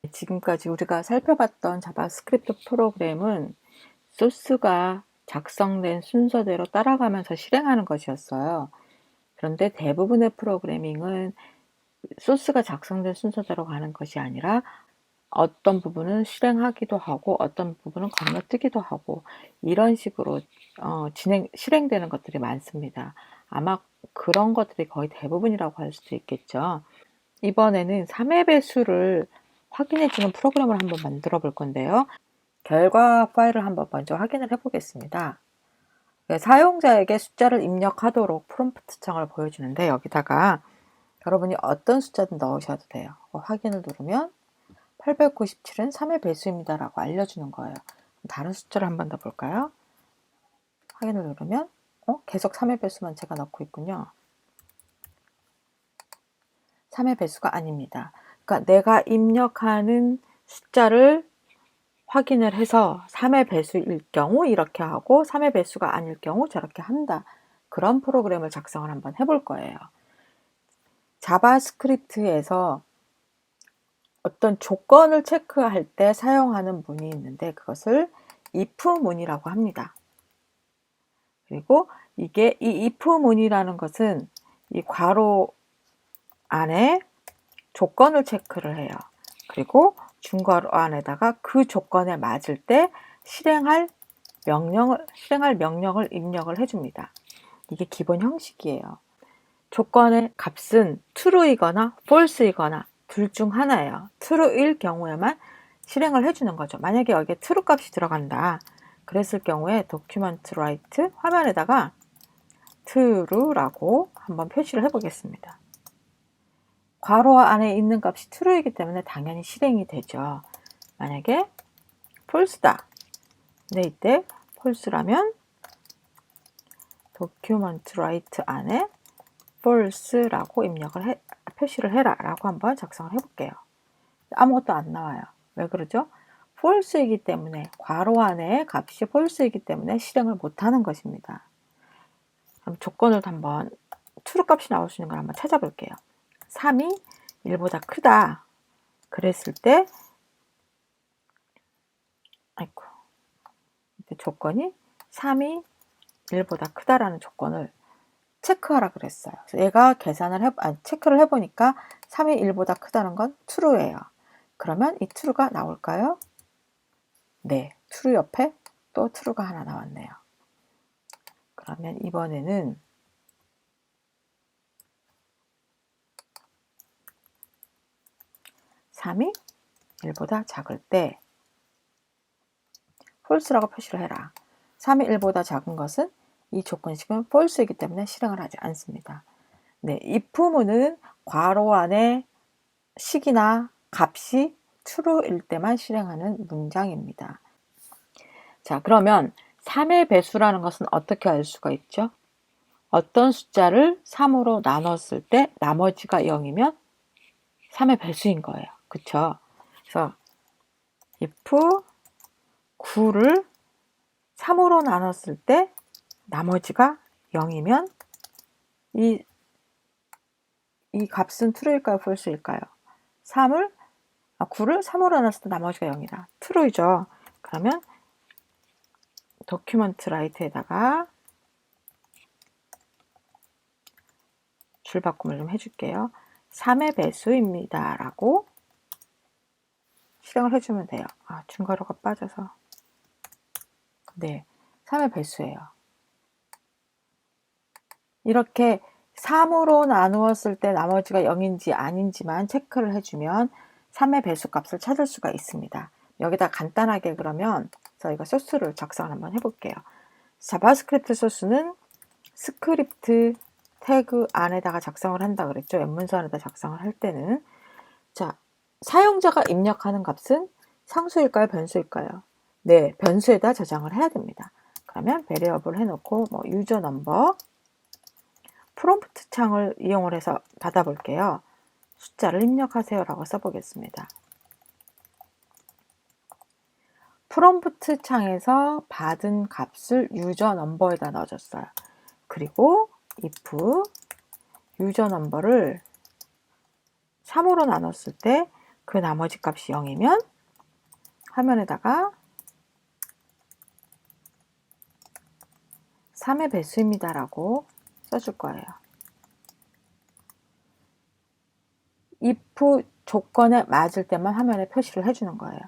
지금까지 우리가 살펴봤던 자바스크립트 프로그램은 소스가 작성된 순서대로 따라가면서 실행하는 것이었어요. 그런데 대부분의 프로그래밍은 소스가 작성된 순서대로 가는 것이 아니라 어떤 부분은 실행하기도 하고 어떤 부분은 건너뛰기도 하고 이런 식으로 실행되는 것들이 많습니다. 아마 그런 것들이 거의 대부분이라고 할 수도 있겠죠. 이번에는 3의 배수를 확인해 주는 프로그램을 한번 만들어 볼 건데요. 결과 파일을 한번 먼저 확인을 해 보겠습니다. 사용자에게 숫자를 입력하도록 프롬프트 창을 보여주는데 여기다가 여러분이 어떤 숫자든 넣으셔도 돼요. 확인을 누르면 897은 3의 배수입니다 라고 알려주는 거예요. 다른 숫자를 한번 더 볼까요? 확인을 누르면 계속 3의 배수만 제가 넣고 있군요. 3의 배수가 아닙니다. 그러니까 내가 입력하는 숫자를 확인을 해서 3의 배수일 경우 이렇게 하고 3의 배수가 아닐 경우 저렇게 한다. 그런 프로그램을 작성을 한번 해볼 거예요. 자바스크립트에서 어떤 조건을 체크할 때 사용하는 문이 있는데 그것을 if 문이라고 합니다. 그리고 이게 이 if 문이라는 것은 이 괄호 안에 조건을 체크를 해요. 그리고 중괄호 안에다가 그 조건에 맞을 때 실행할 명령을 입력을 해줍니다. 이게 기본 형식이에요. 조건의 값은 true이거나 false이거나 둘 중 하나예요. true일 경우에만 실행을 해주는 거죠. 만약에 여기에 true 값이 들어간다. 그랬을 경우에 document write 화면에다가 true라고 한번 표시를 해보겠습니다. 괄호 안에 있는 값이 true이기 때문에 당연히 실행이 되죠. 만약에 false다. 근데 이때 false라면 document write 안에 false라고 표시를 해라 라고 한번 작성을 해볼게요. 아무것도 안 나와요. 왜 그러죠? false이기 때문에 괄호 안에 값이 false이기 때문에 실행을 못하는 것입니다. 그럼 조건을 한번 true 값이 나올 수 있는 걸 한번 찾아볼게요. 3이 1보다 크다. 그랬을 때 조건이 3이 1보다 크다라는 조건을 체크하라 그랬어요. 그래서 얘가 체크를 해보니까 3이 1보다 크다는 건 true예요. 그러면 이 true가 나올까요? 네, true 옆에 또 true가 하나 나왔네요. 그러면 이번에는 3이 1보다 작을 때 false라고 표시를 해라. 3이 1보다 작은 것은 이 조건식은 false이기 때문에 실행을 하지 않습니다. 네, if문은 괄호 안에 식이나 값이 true일 때만 실행하는 문장입니다. 자, 그러면 3의 배수라는 것은 어떻게 알 수가 있죠? 어떤 숫자를 3으로 나눴을 때 나머지가 0이면 3의 배수인 거예요. 그쵸? 그래서 if 9를 3으로 나눴을 때 나머지가 0이면 이 값은 true일까요? false일까요? 9를 3으로 나눴을 때 나머지가 0이다. true이죠. 그러면 document write에다가 줄바꿈을 좀 해줄게요. 3의 배수입니다. 라고 실행을 해주면 돼요. 중괄호가 빠져서. 네, 3의 배수예요. 이렇게 3으로 나누었을 때 나머지가 0인지 아닌지만 체크를 해주면 3의 배수값을 찾을 수가 있습니다. 여기다 간단하게 그러면 저희가 소스를 작성을 한번 해볼게요. 자바스크립트 소스는 스크립트 태그 안에다가 작성을 한다 그랬죠. 웹문서 안에다 작성을 할 때는. 자, 사용자가 입력하는 값은 상수일까요? 변수일까요? 네, 변수에다 저장을 해야 됩니다. 그러면 variable 해놓고 user number 프롬프트 창을 이용을 해서 받아볼게요. 숫자를 입력하세요 라고 써보겠습니다. 프롬프트 창에서 받은 값을 유저 넘버에다 넣어줬어요. 그리고 if 유저 넘버를 3으로 나눴을 때 그 나머지 값이 0이면 화면에다가 3의 배수입니다 라고 써줄 거예요. if 조건에 맞을 때만 화면에 표시를 해주는 거예요.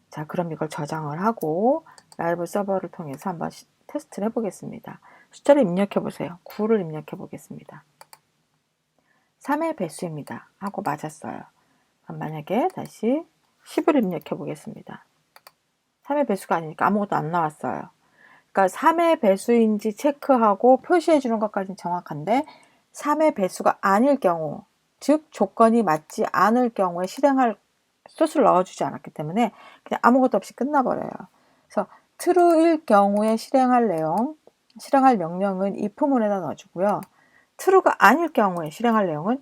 자, 그럼 이걸 저장을 하고 라이브 서버를 통해서 한번 테스트를 해보겠습니다. 숫자를 입력해 보세요. 9를 입력해 보겠습니다. 3의 배수입니다 하고 맞았어요. 그럼 만약에 다시 10을 입력해 보겠습니다. 3의 배수가 아니니까 아무것도 안 나왔어요. 그러니까 3의 배수인지 체크하고 표시해 주는 것까지는 정확한데 3의 배수가 아닐 경우, 즉 조건이 맞지 않을 경우에 실행할 소스를 넣어주지 않았기 때문에 그냥 아무것도 없이 끝나버려요. 그래서 true일 경우에 실행할 명령은 if문에다 넣어주고요. true가 아닐 경우에 실행할 내용은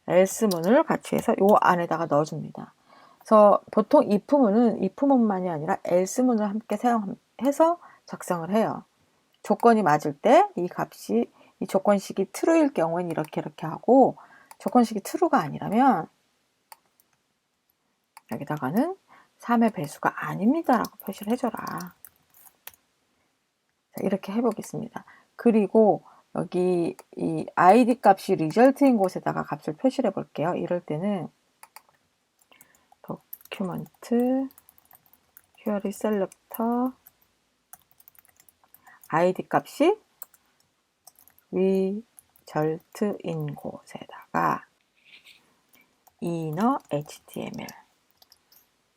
else문을 같이 해서 요 안에다가 넣어줍니다. 그래서 보통 if문만이 아니라 else문을 함께 사용해서 작성을 해요. 조건이 맞을 때 이 조건식이 true일 경우엔 이렇게 하고 조건식이 true가 아니라면 여기다가는 3의 배수가 아닙니다 라고 표시를 해줘라. 자, 이렇게 해보겠습니다. 그리고 여기 이 id 값이 result인 곳에다가 값을 표시를 해볼게요. 이럴 때는 document query selector id 값이 result인 곳에다가 inner html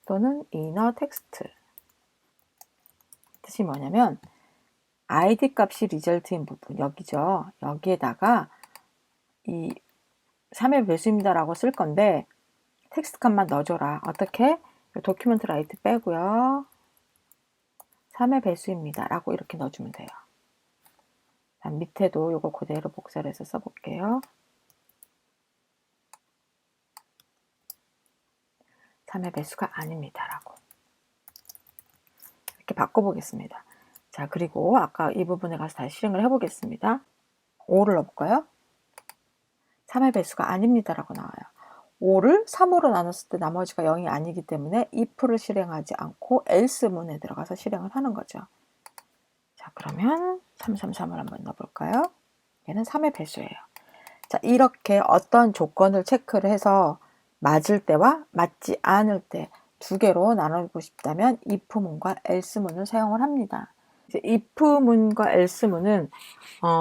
또는 inner text 뜻이 뭐냐면 id 값이 result인 부분 여기죠. 여기에다가 이 3의 배수입니다 라고 쓸 건데 텍스트 값만 넣어줘라. 어떻게? 도큐멘트 라이트 빼고요. 3의 배수입니다 라고 이렇게 넣어주면 돼요. 밑에도 이거 그대로 복사를 해서 써볼게요. 3의 배수가 아닙니다 라고 이렇게 바꿔보겠습니다. 자, 그리고 아까 이 부분에 가서 다시 실행을 해보겠습니다. 5를 넣어볼까요? 3의 배수가 아닙니다 라고 나와요. 5를 3으로 나눴을 때 나머지가 0이 아니기 때문에 if를 실행하지 않고 else문에 들어가서 실행을 하는 거죠. 자, 그러면 333을 한번 넣어볼까요? 얘는 3의 배수예요. 자, 이렇게 어떤 조건을 체크를 해서 맞을 때와 맞지 않을 때 두 개로 나누고 싶다면 if문과 else문을 사용을 합니다. if문과 else문은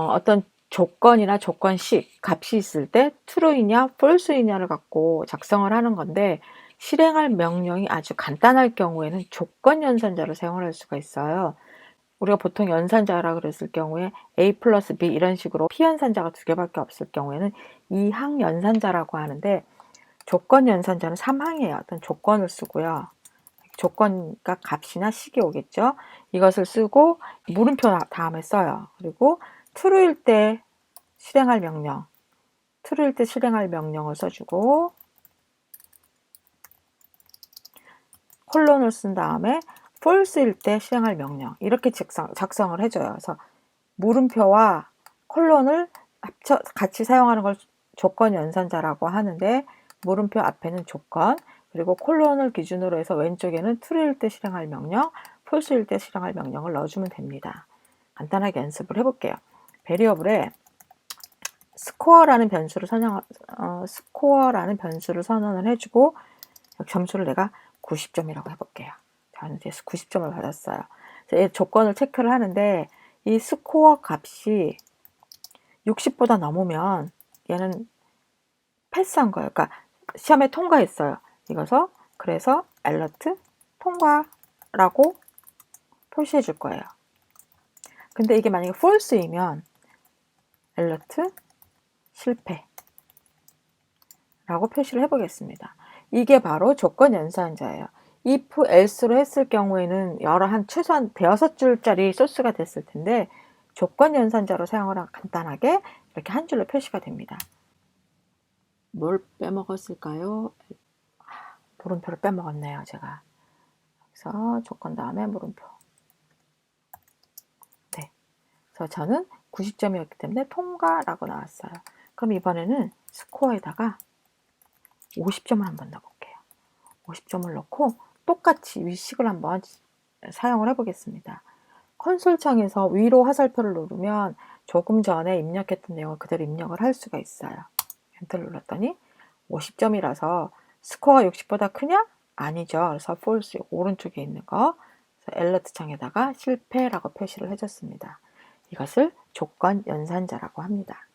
어떤 조건이나 조건식 값이 있을 때 true이냐 false이냐를 갖고 작성을 하는 건데 실행할 명령이 아주 간단할 경우에는 조건 연산자를 사용을 할 수가 있어요. 우리가 보통 연산자라 그랬을 경우에 a 플러스 b 이런 식으로 피연산자가 두 개밖에 없을 경우에는 2항 연산자라고 하는데 조건 연산자는 3항이에요. 어떤 조건을 쓰고요. 조건과 값이나 식이 오겠죠. 이것을 쓰고 물음표 다음에 써요. 그리고 true일 때 실행할 명령을 써주고 콜론을 쓴 다음에 false일 때 실행할 명령 이렇게 작성을 해줘요. 그래서 물음표와 콜론을 같이 사용하는 걸 조건 연산자라고 하는데 물음표 앞에는 조건 그리고 콜론을 기준으로 해서 왼쪽에는 true일 때 실행할 명령, false일 때 실행할 명령을 넣어주면 됩니다. 간단하게 연습을 해볼게요. 베리어블에 스코어라는 변수를 선언을 해주고 점수를 내가 90점이라고 해볼게요. 저는 이제 90점을 받았어요. 이 조건을 체크를 하는데 이 스코어 값이 60보다 넘으면 얘는 패스한 거예요. 그러니까 시험에 통과했어요. 그래서 alert 통과라고 표시해 줄 거예요. 근데 이게 만약에 false이면 alert 실패 라고 표시를 해보겠습니다. 이게 바로 조건 연산자예요. if, else로 했을 경우에는 최소한 대여섯 줄짜리 소스가 됐을 텐데 조건 연산자로 사용을 하면 간단하게 이렇게 한 줄로 표시가 됩니다. 뭘 빼먹었을까요? 물음표를 빼먹었네요, 제가. 그래서 조건 다음에 물음표. 네. 그래서 저는 90점이었기 때문에 통과라고 나왔어요. 그럼 이번에는 스코어에다가 50점을 한번 넣어볼게요. 50점을 넣고 똑같이 위식을 한번 사용을 해보겠습니다. 콘솔 창에서 위로 화살표를 누르면 조금 전에 입력했던 내용을 그대로 입력을 할 수가 있어요. 엔터를 눌렀더니 50점이라서 스코어가 60보다 크냐? 아니죠. 그래서 false 오른쪽에 있는 거 알러트 창에다가 실패라고 표시를 해줬습니다. 이것을 조건 연산자라고 합니다.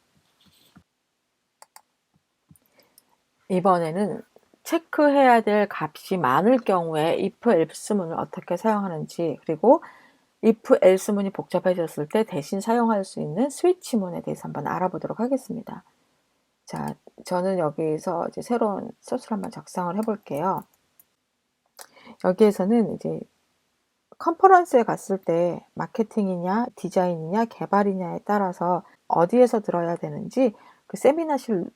이번에는 체크해야 될 값이 많을 경우에 if else문을 어떻게 사용하는지, 그리고 if else문이 복잡해졌을 때 대신 사용할 수 있는 스위치문에 대해서 한번 알아보도록 하겠습니다. 자, 저는 여기서 이제 새로운 소스를 한번 작성을 해볼게요. 여기에서는 이제 컨퍼런스에 갔을 때 마케팅이냐 디자인이냐 개발이냐에 따라서 어디에서 들어야 되는지 그 세미나실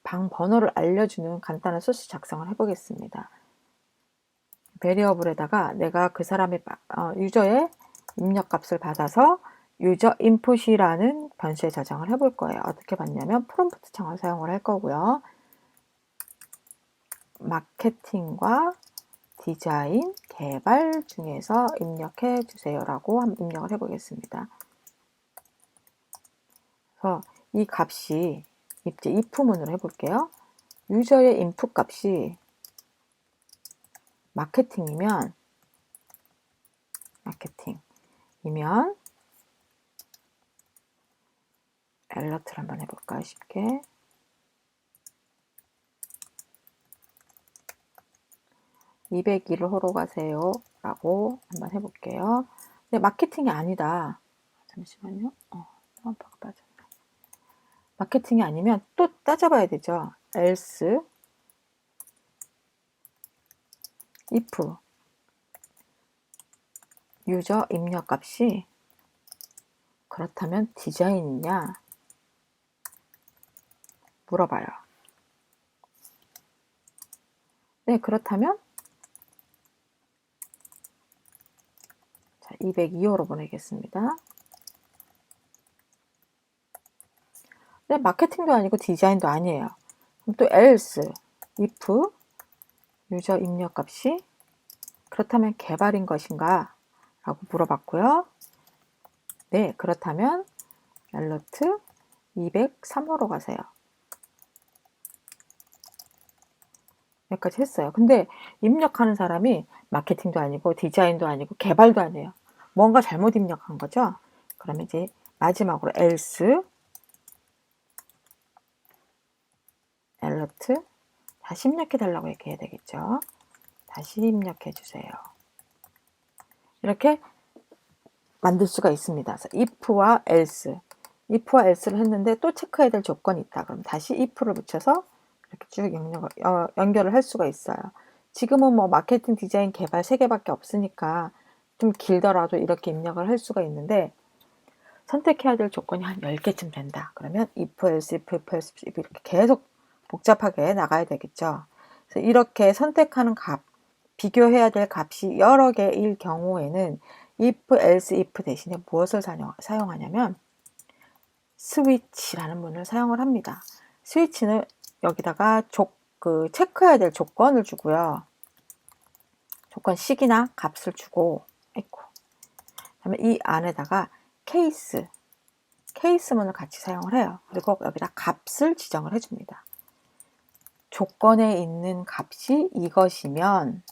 방 번호를 알려주는 간단한 소스 작성을 해보겠습니다. 베리어블에다가 내가 그 사람의 유저의 입력값을 받아서 유저 인풋이라는 변수에 저장을 해볼 거예요. 어떻게 받냐면 프롬프트 창을 사용을 할 거고요. 마케팅과 디자인, 개발 중에서 입력해 주세요라고 입력을 해보겠습니다. 그래서 이 값이 이제 if문으로 해볼게요. 유저의 인풋 값이 마케팅이면 알러트를 한번 해볼까요? 쉽게. 201을 호로 가세요 라고 한번 해볼게요. 근데 마케팅이 아니다. 잠시만요. 다운파가 빠졌네. 마케팅이 아니면 또 따져봐야 되죠. else if 유저 입력 값이 그렇다면 디자인이냐 물어봐요. 네, 그렇다면 202호로 보내겠습니다. 네, 마케팅도 아니고 디자인도 아니에요. 그럼 또 else if 유저 입력 값이 그렇다면 개발인 것인가 라고 물어봤고요. 네, 그렇다면 알러트 203호로 가세요. 여기까지 했어요. 근데 입력하는 사람이 마케팅도 아니고 디자인도 아니고 개발도 아니에요. 뭔가 잘못 입력한 거죠. 그러면 이제 마지막으로 else 알러트 다시 입력해 달라고 이렇게 해야 되겠죠. 다시 입력해 주세요. 이렇게 만들 수가 있습니다. 그래서 if와 else를 했는데 또 체크해야 될 조건이 있다. 그럼 다시 if를 붙여서 이렇게 쭉 연결을 할 수가 있어요. 지금은 뭐 마케팅, 디자인, 개발 3개밖에 없으니까 좀 길더라도 이렇게 입력을 할 수가 있는데 선택해야 될 조건이 한 10개쯤 된다. 그러면 if, else, 이렇게 계속 복잡하게 나가야 되겠죠. 그래서 이렇게 선택하는 값, 비교해야 될 값이 여러 개일 경우에는 if, else, if 대신에 무엇을 사용하냐면 스위치라는 문을 사용을 합니다. 스위치는 여기다가 체크해야 될 조건을 주고요. 조건 식이나 값을 주고, 그다음에 이 안에다가 케이스문을 같이 사용을 해요. 그리고 여기다 값을 지정을 해줍니다. 조건에 있는 값이 이것이면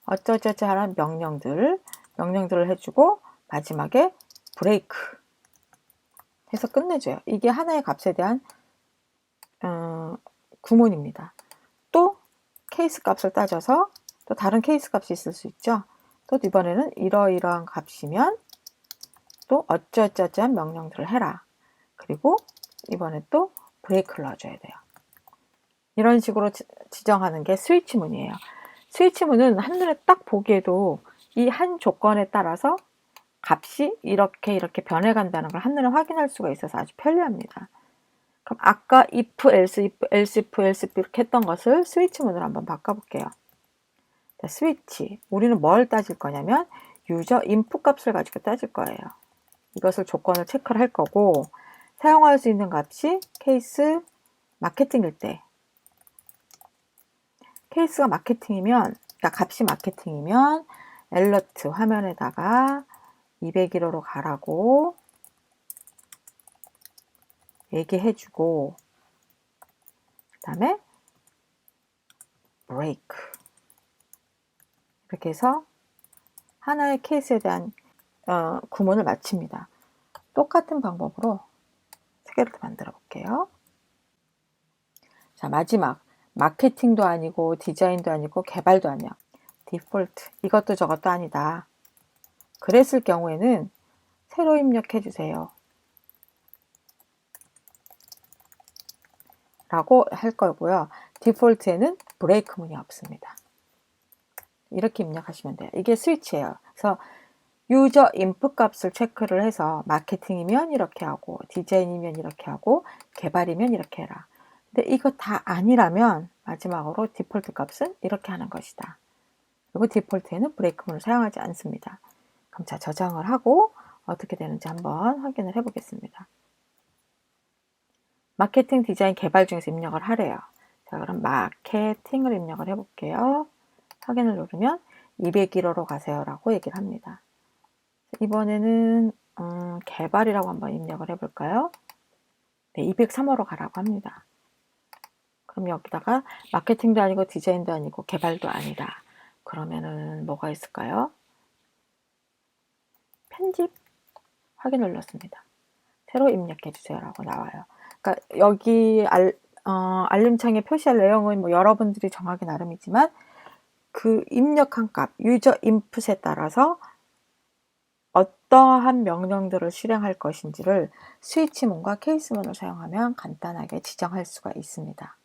어쩌저쩌하는 명령들을 해주고 마지막에 브레이크 해서 끝내줘요. 이게 하나의 값에 대한 구문입니다. 또 케이스 값을 따져서 또 다른 케이스 값이 있을 수 있죠. 또 이번에는 이러이러한 값이면 또 어쩌저쩌한 명령들을 해라. 그리고 이번에 또 브레이크를 넣어줘야 돼요. 이런 식으로 지정하는 게 스위치문이에요. 스위치문은 한눈에 딱 보기에도 이 한 조건에 따라서 값이 이렇게 변해간다는 걸 한눈에 확인할 수가 있어서 아주 편리합니다. 그럼 아까 if, else, if 이렇게 했던 것을 스위치문으로 한번 바꿔볼게요. 자, 스위치. 우리는 뭘 따질 거냐면 유저 인풋 값을 가지고 따질 거예요. 이것을 조건을 체크를 할 거고 사용할 수 있는 값이 케이스 마케팅일 때 케이스가 마케팅이면, 그러니까 값이 마케팅이면 알러트 화면에다가 201호로 가라고 얘기해주고, 그 다음에 브레이크, 이렇게 해서 하나의 케이스에 대한 구문을 마칩니다. 똑같은 방법으로 세 개를 더 만들어 볼게요. 자, 마지막. 마케팅도 아니고 디자인도 아니고 개발도 아니야. 디폴트. 이것도 저것도 아니다. 그랬을 경우에는 새로 입력해 주세요. 라고 할 거고요. 디폴트에는 브레이크 문이 없습니다. 이렇게 입력하시면 돼요. 이게 스위치예요. 그래서 유저 인풋 값을 체크를 해서 마케팅이면 이렇게 하고, 디자인이면 이렇게 하고, 개발이면 이렇게 해라. 근데 이거 다 아니라면 마지막으로 디폴트 값은 이렇게 하는 것이다. 그리고 디폴트에는 브레이크 문을 사용하지 않습니다. 그럼 자, 저장을 하고 어떻게 되는지 한번 확인을 해 보겠습니다. 마케팅, 디자인, 개발 중에서 입력을 하래요. 자, 그럼 마케팅을 입력을 해 볼게요. 확인을 누르면 201호로 가세요 라고 얘기를 합니다. 이번에는 개발이라고 한번 입력을 해 볼까요? 네, 203호로 가라고 합니다. 그럼 여기다가 마케팅도 아니고 디자인도 아니고 개발도 아니다. 그러면은 뭐가 있을까요? 편집 확인 눌렀습니다. 새로 입력해 주세요 라고 나와요. 그러니까 여기 알림창에 표시할 내용은 뭐 여러분들이 정하기 나름이지만 그 입력한 값, 유저 인풋에 따라서 어떠한 명령들을 실행할 것인지를 스위치문과 케이스문을 사용하면 간단하게 지정할 수가 있습니다.